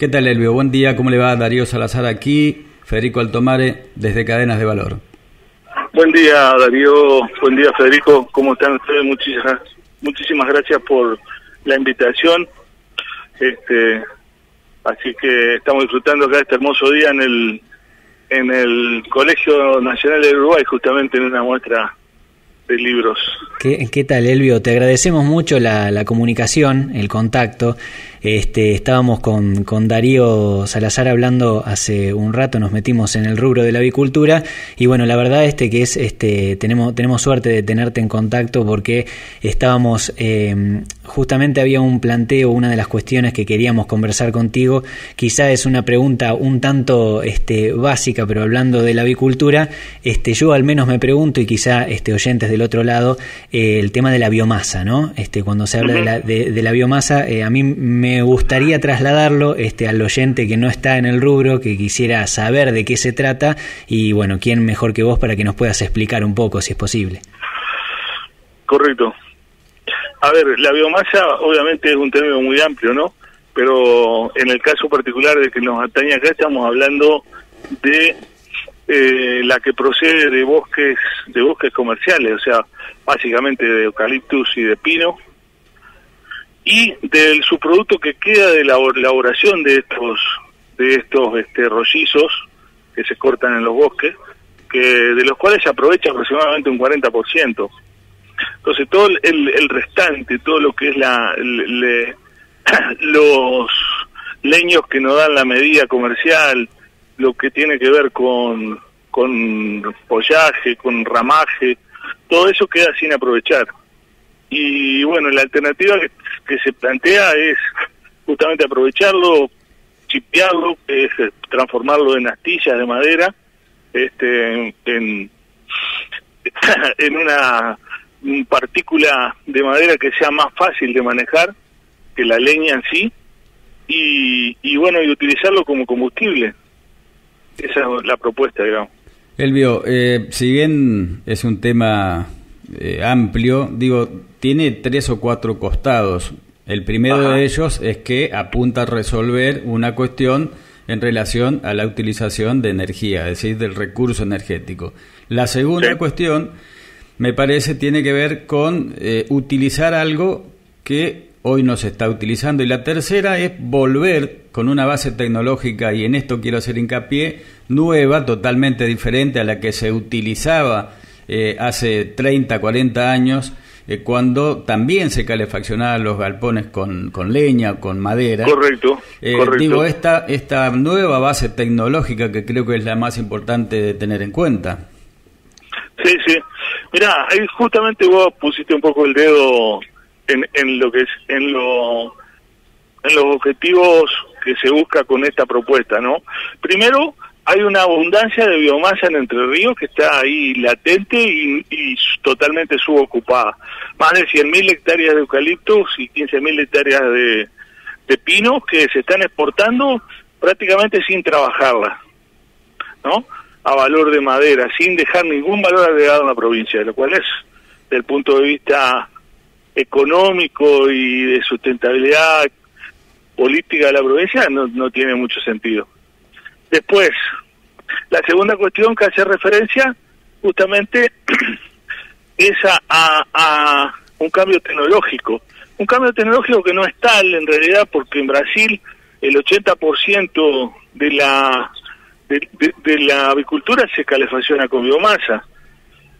¿Qué tal, Elvio? Buen día, ¿cómo le va? Darío Salazar aquí, Federico Altomare, desde Cadenas de Valor. Buen día, Darío. Buen día, Federico. ¿Cómo están ustedes? Muchísimas gracias por la invitación. Así que estamos disfrutando acá este hermoso día en el Colegio Nacional del Uruguay, justamente en una muestra de libros. ¿Qué tal, Elvio? Te agradecemos mucho la comunicación, el contacto. Estábamos con Darío Salazar hablando hace un rato, nos metimos en el rubro de la avicultura y bueno, la verdad que es tenemos suerte de tenerte en contacto porque estábamos justamente había un planteo, una de las cuestiones que queríamos conversar contigo, quizá es una pregunta un tanto básica, pero hablando de la avicultura, yo al menos me pregunto y quizá oyentes del otro lado, el tema de la biomasa, ¿no? Cuando se habla de la biomasa, a mí me gustaría trasladarlo al oyente que no está en el rubro, que quisiera saber de qué se trata y bueno, quién mejor que vos para que nos puedas explicar un poco, si es posible. Correcto. A ver, la biomasa obviamente es un término muy amplio, ¿no? Pero en el caso particular de que nos atañe acá estamos hablando de la que procede de bosques comerciales, o sea, básicamente de eucaliptus y de pino, y del subproducto que queda de la elaboración de estos rollizos que se cortan en los bosques, de los cuales se aprovecha aproximadamente un 40%. Entonces todo el restante, todo lo que es los leños que nos dan la medida comercial, lo que tiene que ver con follaje, con ramaje, todo eso queda sin aprovechar. Y bueno, la alternativa que se plantea es justamente aprovecharlo, chipearlo, que es transformarlo en astillas de madera, en una partícula de madera que sea más fácil de manejar que la leña en sí, y bueno, y utilizarlo como combustible. Esa es la propuesta, digamos. Elvio, si bien es un tema amplio, tiene 3 o 4 costados. El primero de ellos es que apunta a resolver una cuestión en relación a la utilización de energía, es decir, del recurso energético. La segunda cuestión, me parece, tiene que ver con utilizar algo que hoy no se está utilizando. Y la tercera es volver con una base tecnológica, y en esto quiero hacer hincapié, nueva, totalmente diferente a la que se utilizaba hace 30, 40 años, cuando también se calefaccionaban los galpones con leña, con madera. Correcto. Esta nueva base tecnológica que creo que es la más importante de tener en cuenta. Sí. Mirá, ahí justamente vos pusiste un poco el dedo en lo que es en los objetivos que se busca con esta propuesta, ¿no? Primero, hay una abundancia de biomasa en Entre Ríos que está ahí latente y totalmente subocupada. Más de 100.000 hectáreas de eucaliptos y 15.000 hectáreas de pinos que se están exportando prácticamente sin trabajarlas, ¿no? A valor de madera, sin dejar ningún valor agregado en la provincia, lo cual es, desde el punto de vista económico y de sustentabilidad política de la provincia, no tiene mucho sentido. Después, la segunda cuestión que hace referencia justamente es a un cambio tecnológico que no es tal en realidad, porque en Brasil el 80% de la avicultura se calefacciona con biomasa.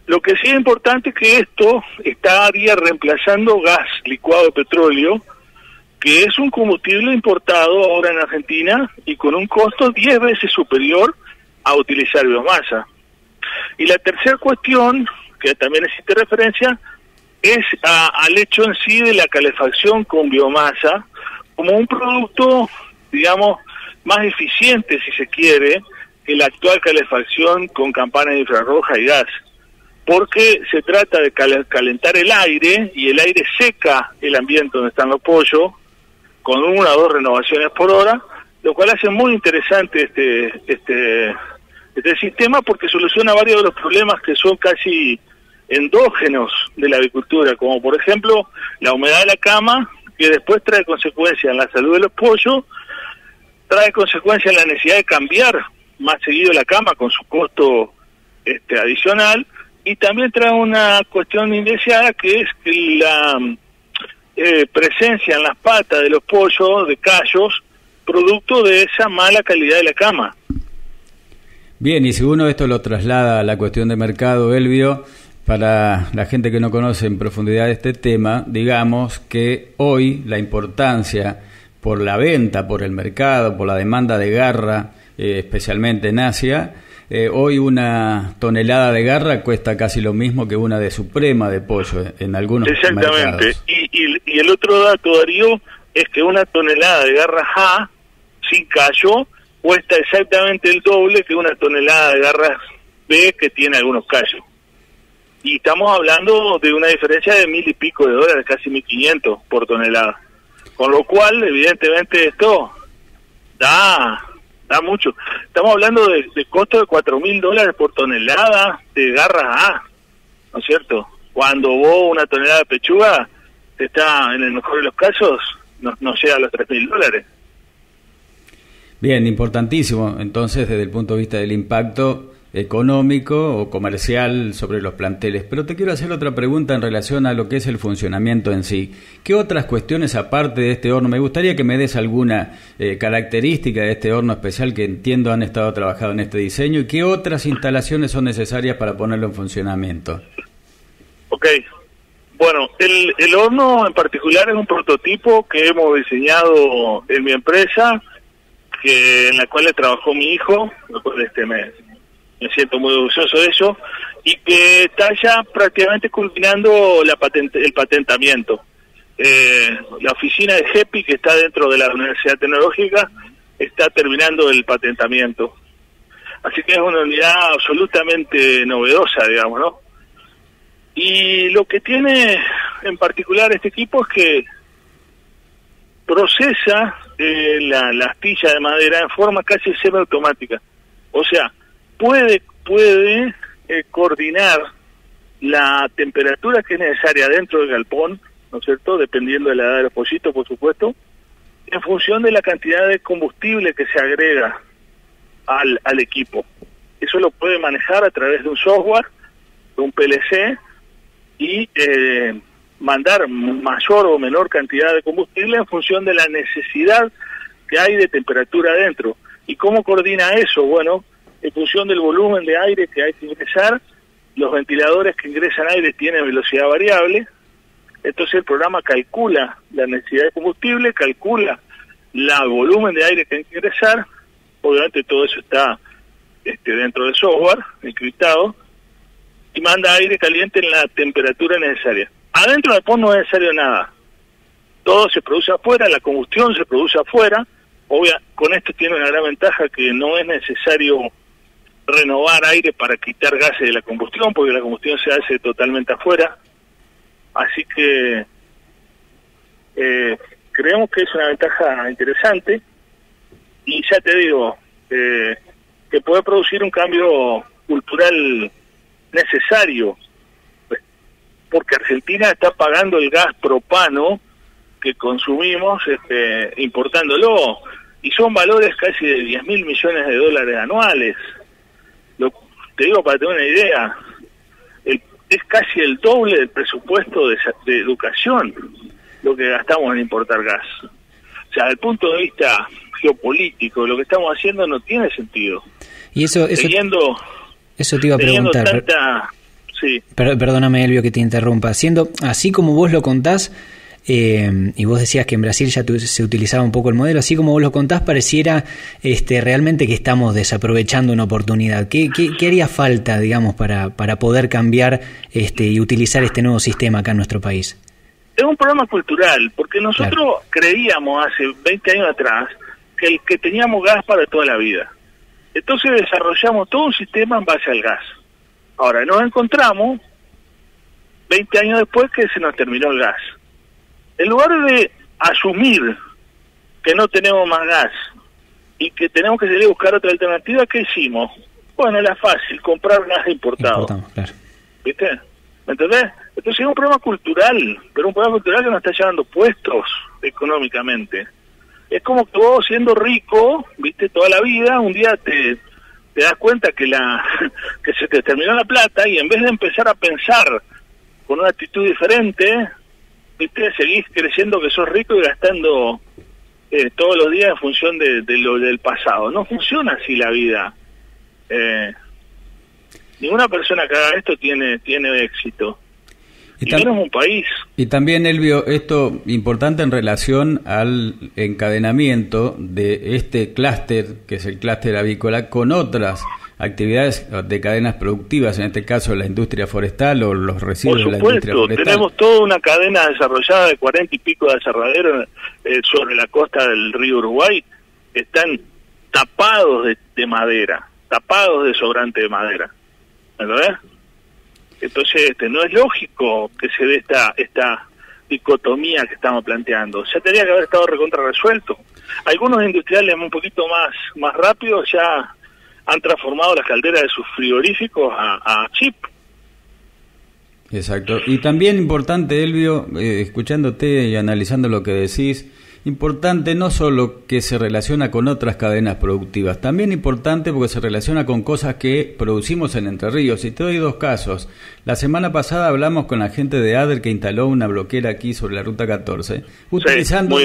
Lo que sí es importante es que esto estaría reemplazando gas licuado de petróleo, que es un combustible importado ahora en Argentina y con un costo 10 veces superior a utilizar biomasa. Y la tercera cuestión, que también existe referencia, es al hecho en sí de la calefacción con biomasa como un producto, digamos, más eficiente, si se quiere, que la actual calefacción con campana infrarroja y gas, porque se trata de calentar el aire, y el aire seca el ambiente donde están los pollos, con 1 o 2 renovaciones por hora, lo cual hace muy interesante este sistema, porque soluciona varios de los problemas que son casi endógenos de la avicultura, como por ejemplo la humedad de la cama, que después trae consecuencias en la salud de los pollos, trae consecuencia la necesidad de cambiar más seguido la cama con su costo adicional, y también trae una cuestión indeseada, que es que la presencia en las patas de los pollos de callos, producto de esa mala calidad de la cama. Bien, y si uno esto lo traslada a la cuestión de mercado, Elvio, para la gente que no conoce en profundidad este tema, digamos que hoy la importancia por la venta, por el mercado, por la demanda de garra, especialmente en Asia, hoy una tonelada de garra cuesta casi lo mismo que una de suprema de pollo en algunos Exactamente. mercados. Y el otro dato, Darío, es que una tonelada de garra A sin callo cuesta exactamente el doble que una tonelada de garra B que tiene algunos callos. Y estamos hablando de una diferencia de $1,000 y pico, casi 1.500 por tonelada. Con lo cual, evidentemente, esto da mucho. Estamos hablando de costo de $4,000 por tonelada de garra A, ¿no es cierto? Cuando vos una tonelada de pechuga te está, en el mejor de los casos, no llega a los $3,000. Bien, importantísimo. Entonces, desde el punto de vista del impacto económico o comercial sobre los planteles. Pero te quiero hacer otra pregunta en relación a lo que es el funcionamiento en sí. ¿Qué otras cuestiones aparte de este horno? Me gustaría que me des alguna característica de este horno especial que entiendo han estado trabajando en este diseño, y qué otras instalaciones son necesarias para ponerlo en funcionamiento. Ok. Bueno, el horno en particular es un prototipo que hemos diseñado en mi empresa, en la cual trabajó mi hijo, lo cual me siento muy orgulloso de eso, y que está ya prácticamente culminando el patentamiento. La oficina de GEPI, que está dentro de la Universidad Tecnológica, está terminando el patentamiento. Así que es una unidad absolutamente novedosa, digamos, ¿no? Y lo que tiene en particular este equipo es que procesa la astilla de madera en forma casi semiautomática. O sea, puede coordinar la temperatura que es necesaria dentro del galpón, ¿no es cierto?, dependiendo de la edad de los pollitos, por supuesto, en función de la cantidad de combustible que se agrega al equipo. Eso lo puede manejar a través de un software, de un PLC, y mandar mayor o menor cantidad de combustible en función de la necesidad que hay de temperatura adentro. ¿Y cómo coordina eso? Bueno, en función del volumen de aire que hay que ingresar, los ventiladores que ingresan aire tienen velocidad variable, entonces el programa calcula la necesidad de combustible, calcula el volumen de aire que hay que ingresar, obviamente todo eso está dentro del software, encriptado, y manda aire caliente en la temperatura necesaria. Adentro del galpón no es necesario nada, todo se produce afuera, la combustión se produce afuera. Con esto tiene una gran ventaja, que no es necesario renovar aire para quitar gases de la combustión, porque la combustión se hace totalmente afuera. Así que creemos que es una ventaja interesante, y ya te digo, que puede producir un cambio cultural necesario, porque Argentina está pagando el gas propano que consumimos importándolo, y son valores casi de $10.000 millones anuales. Te digo para tener una idea, es casi el doble del presupuesto de educación lo que gastamos en importar gas. O sea, desde el punto de vista geopolítico, lo que estamos haciendo no tiene sentido. Y eso te iba a preguntar. Sí. Perdóname, Elvio, que te interrumpa. Siendo así como vos lo contás, y vos decías que en Brasil ya se utilizaba un poco el modelo, así como vos lo contás, pareciera realmente que estamos desaprovechando una oportunidad. ¿Qué haría falta, digamos, para poder cambiar y utilizar este nuevo sistema acá en nuestro país? Es un problema cultural, porque nosotros creíamos hace 20 años atrás que teníamos gas para toda la vida. Entonces desarrollamos todo un sistema en base al gas. Ahora nos encontramos 20 años después que se nos terminó el gas. En lugar de asumir que no tenemos más gas y que tenemos que salir a buscar otra alternativa, ¿qué hicimos? Bueno, era fácil, comprar gas importado. Claro. ¿Viste? ¿Me entendés? Entonces es un problema cultural, pero un problema cultural que nos está llevando puestos económicamente. Es como que vos siendo rico, viste, toda la vida, un día te das cuenta que que se te terminó la plata y en vez de empezar a pensar con una actitud diferente, viste, seguís creyendo que sos rico y gastando todos los días en función de lo del pasado. No funciona así la vida. Ninguna persona que haga esto tiene éxito. Y menos un país. Y también, Elvio, esto importante en relación al encadenamiento de este clúster, que es el clúster avícola, con otras actividades de cadenas productivas, en este caso la industria forestal o los residuos de la industria forestal. Tenemos toda una cadena desarrollada de 40 y pico de aserraderos sobre la costa del río Uruguay, que están tapados de madera, tapados de sobrante de madera. ¿Verdad? Entonces, no es lógico que se dé esta dicotomía que estamos planteando. Ya tenía que haber estado recontra resuelto. Algunos industriales un poquito más rápidos ya han transformado las calderas de sus frigoríficos a chip. Exacto. Y también importante, Elvio, escuchándote y analizando lo que decís, importante no solo que se relaciona con otras cadenas productivas, también importante porque se relaciona con cosas que producimos en Entre Ríos. Y te doy dos casos. La semana pasada hablamos con la gente de ADER que instaló una bloquera aquí sobre la Ruta 14, utilizando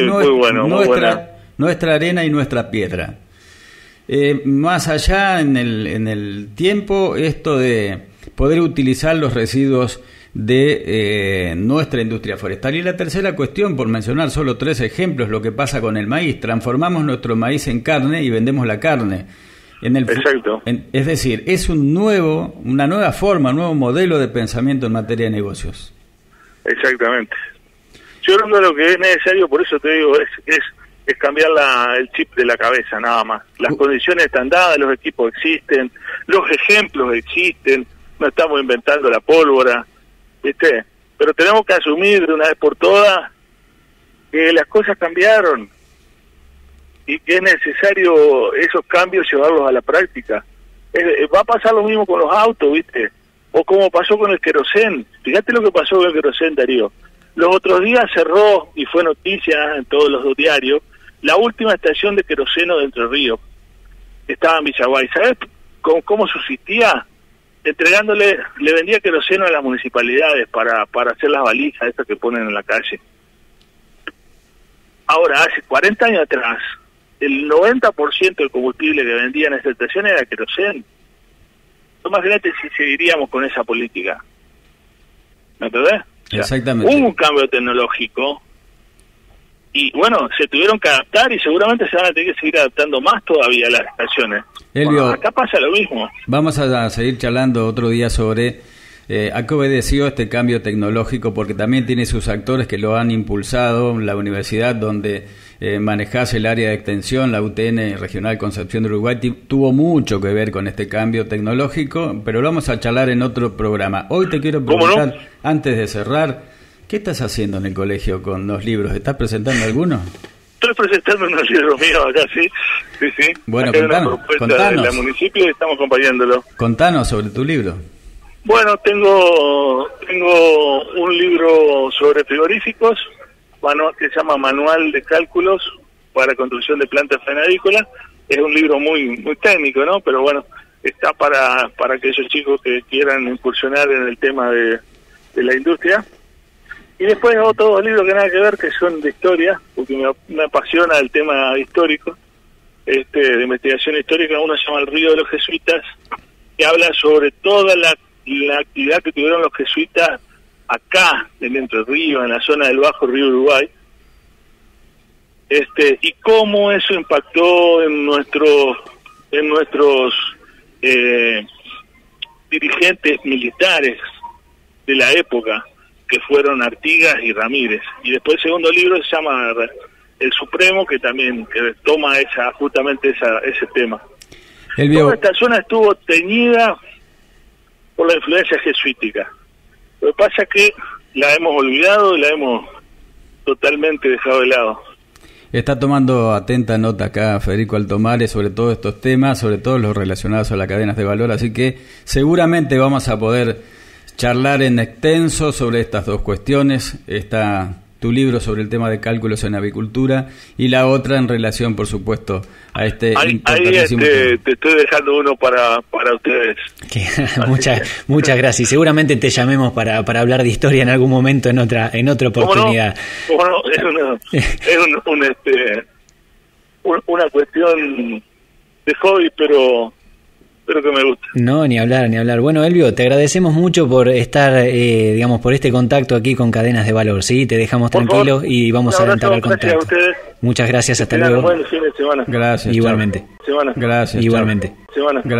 nuestra arena y nuestra piedra. Más allá en el tiempo, esto de poder utilizar los residuos de nuestra industria forestal. Y la tercera cuestión, por mencionar solo 3 ejemplos, lo que pasa con el maíz. Transformamos nuestro maíz en carne y vendemos la carne. Exacto. Es decir, es una nueva forma, un nuevo modelo de pensamiento en materia de negocios. Exactamente. Yo creo que lo que es necesario, por eso te digo, es cambiar el chip de la cabeza, nada más. Las condiciones están dadas, los equipos existen, los ejemplos existen, no estamos inventando la pólvora, ¿viste? Pero tenemos que asumir de una vez por todas que las cosas cambiaron y que es necesario esos cambios llevarlos a la práctica. Va a pasar lo mismo con los autos, ¿viste? O como pasó con el querosén. Fíjate lo que pasó con el querosén, Darío. Los otros días cerró, y fue noticia en todos los diarios, la última estación de queroseno de Entre Ríos. Estaba en Villaguay. ¿Sabes cómo subsistía? Le vendía queroseno a las municipalidades para hacer las valijas, estas que ponen en la calle. Ahora, hace 40 años atrás, el 90% del combustible que vendían en esa estación era queroseno. Imagínate si seguiríamos con esa política. ¿Me entendés? Exactamente. Hubo un cambio tecnológico y bueno, se tuvieron que adaptar y seguramente se van a tener que seguir adaptando más todavía a las estaciones. Elvio, acá pasa lo mismo. Vamos a seguir charlando otro día sobre a qué obedeció este cambio tecnológico, porque también tiene sus actores que lo han impulsado. La universidad donde manejás el área de extensión, la UTN Regional Concepción de Uruguay, tuvo mucho que ver con este cambio tecnológico, pero lo vamos a charlar en otro programa. Hoy te quiero preguntar, antes de cerrar, ¿qué estás haciendo en el colegio con los libros? ¿Estás presentando alguno? Estoy presentando unos libros míos acá, sí. Bueno, contanos. El municipio y estamos acompañándolo. Contanos sobre tu libro. Bueno, tengo un libro sobre frigoríficos, que se llama Manual de Cálculos para Construcción de Plantas Faenavícolas. Es un libro muy técnico, ¿no? Pero bueno, está para aquellos chicos que quieran incursionar en el tema de la industria. Y después hago todos los libros que nada que ver, que son de historia, porque me apasiona el tema histórico, de investigación histórica. Uno se llama El Río de los Jesuitas, que habla sobre toda la actividad que tuvieron los jesuitas acá, en Entre Ríos, en la zona del Bajo Río Uruguay, y cómo eso impactó en nuestros dirigentes militares de la época, que fueron Artigas y Ramírez. Y después el segundo libro se llama El Supremo, que también toma justamente ese tema. Toda esta zona estuvo teñida por la influencia jesuítica. Lo que pasa es que la hemos olvidado y la hemos totalmente dejado de lado. Está tomando atenta nota acá Federico Altomares sobre todos estos temas, sobre todo los relacionados a las cadenas de valor, así que seguramente vamos a poder charlar en extenso sobre estas dos cuestiones. Tu tu libro sobre el tema de cálculos en avicultura, y la otra en relación, por supuesto, a este importantísimo tema. Te estoy dejando uno para ustedes. Muchas gracias. Y seguramente te llamemos para hablar de historia en algún momento, en otra oportunidad. ¿Cómo no? Una cuestión de hobby, pero que me gusta. No, ni hablar. Bueno, Elvio, te agradecemos mucho por estar, por este contacto aquí con Cadenas de Valor, ¿sí? Te dejamos tranquilo y vamos a adelantar el contacto. Gracias a ustedes. Muchas gracias, hasta luego. Buen fin de semana. Gracias. Igualmente. Semana. Gracias. Igualmente. Semana. Gracias.